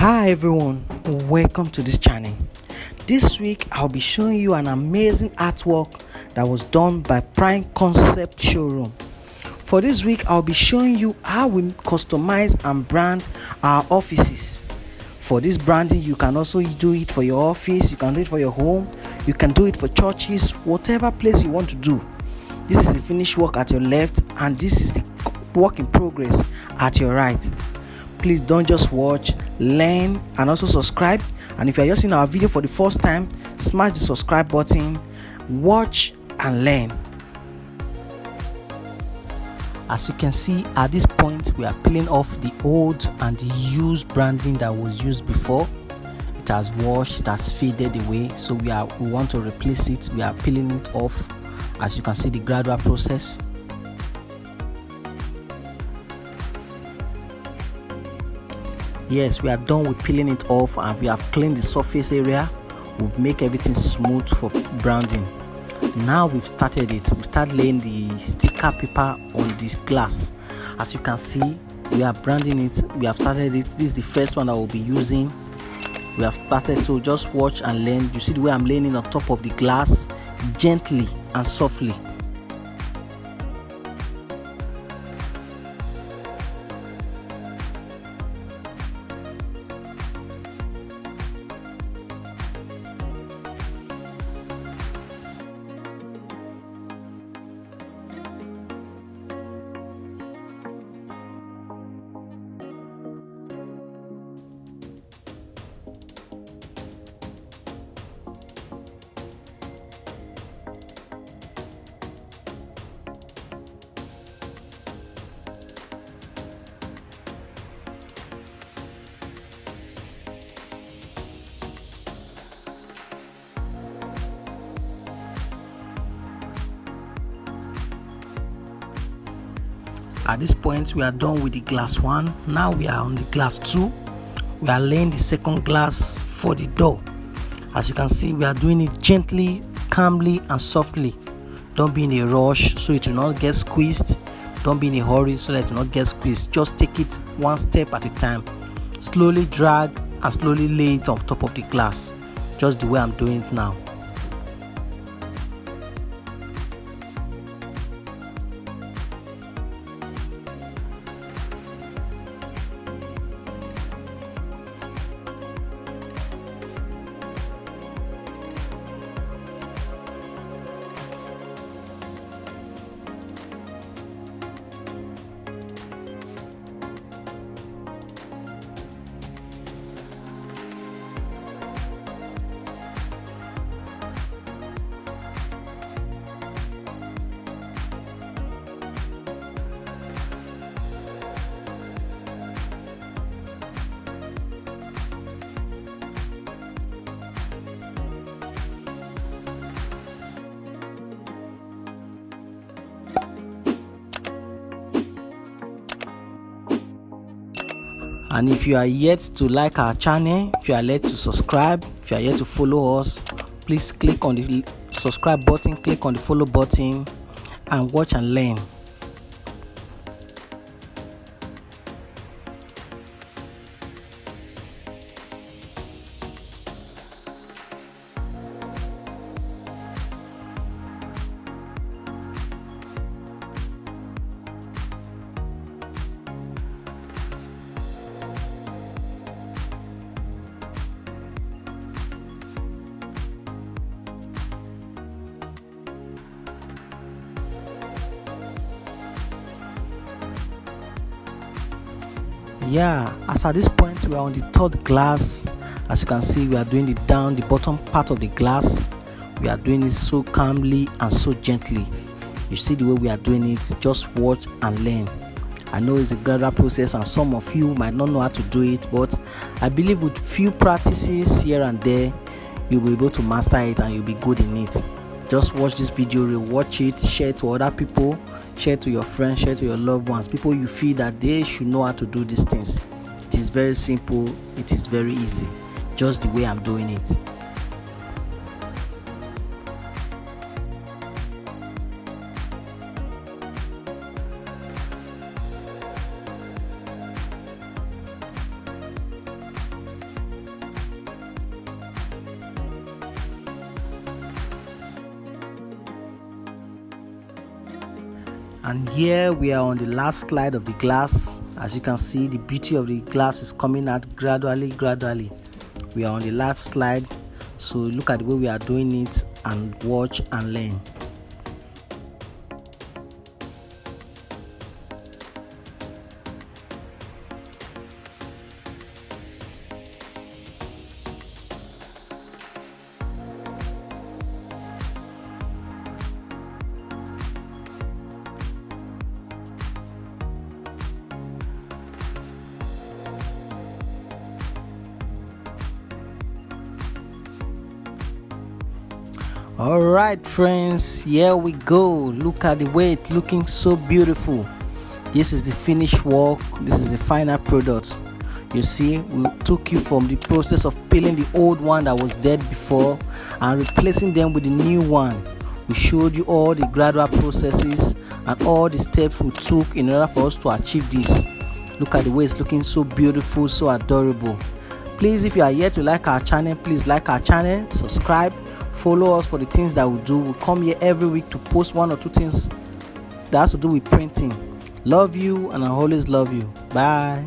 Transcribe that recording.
Hi everyone, welcome to this channel. This week I'll be showing you an amazing artwork that was done by Prime Concept Showroom. For this week I'll be showing you how we customize and brand our offices. For this branding, you can also do it for your office, you can do it for your home, you can do it for churches, whatever place you want to do. This is the finished work at your left and this is the work in progress at your right. Please don't just watch, learn and also subscribe. And if you are just seeing our video for the first time, smash the subscribe button, watch and learn. As you can see, at this point we are peeling off the old and the used branding that was used before. It has washed, it has faded away, so we want to replace it. We are peeling it off. As you can see, the gradual process. Yes, we are done with peeling it off and we have cleaned the surface area. We've made everything smooth for branding. Now we've started it. We start laying the sticker paper on this glass. As you can see, we are branding it. We have started it. This is the first one that we'll be using. We have started, so just watch and learn. You see the way I'm laying it on top of the glass, gently and softly. At this point, we are done with the glass 1. Now we are on the glass 2. We are laying the second glass for the door. As you can see, we are doing it gently, calmly and softly. Don't be in a rush so it will not get squeezed. Don't be in a hurry so that it will not get squeezed. Just take it one step at a time. Slowly drag and slowly lay it on top of the glass. Just the way I'm doing it now. And if you are yet to like our channel, if you are yet to subscribe, if you are yet to follow us, please click on the subscribe button, click on the follow button and watch and learn. Yeah, as at this point we are on the third glass. As you can see, we are doing it down the bottom part of the glass. We are doing it so calmly and so gently. You see the way we are doing it. Just watch and learn. I know it's a gradual process and some of you might not know how to do it, but I believe with few practices here and there you'll be able to master it and you'll be good in it. Just watch this video, rewatch it, share it to other people, share it to your friends, share it to your loved ones, people you feel that they should know how to do these things. It is very simple, it is very easy, just the way I'm doing it. And here we are on the last slide of the glass. As you can see, the beauty of the glass is coming out gradually. We are on the last slide, so look at the way we are doing it and watch and learn. All right, friends, here we go. Look at the way it's looking so beautiful. This is the finished work. This is the final product. You see, we took you from the process of peeling the old one that was dead before and replacing them with the new one. We showed you all the gradual processes and all the steps we took in order for us to achieve this. Look at the way it's looking so beautiful, so adorable. Please, if you are yet to like our channel, please like our channel, subscribe, follow us for the things that we do. We come here every week to post 1 or 2 things that has to do with printing. Love you, and I always love you. Bye.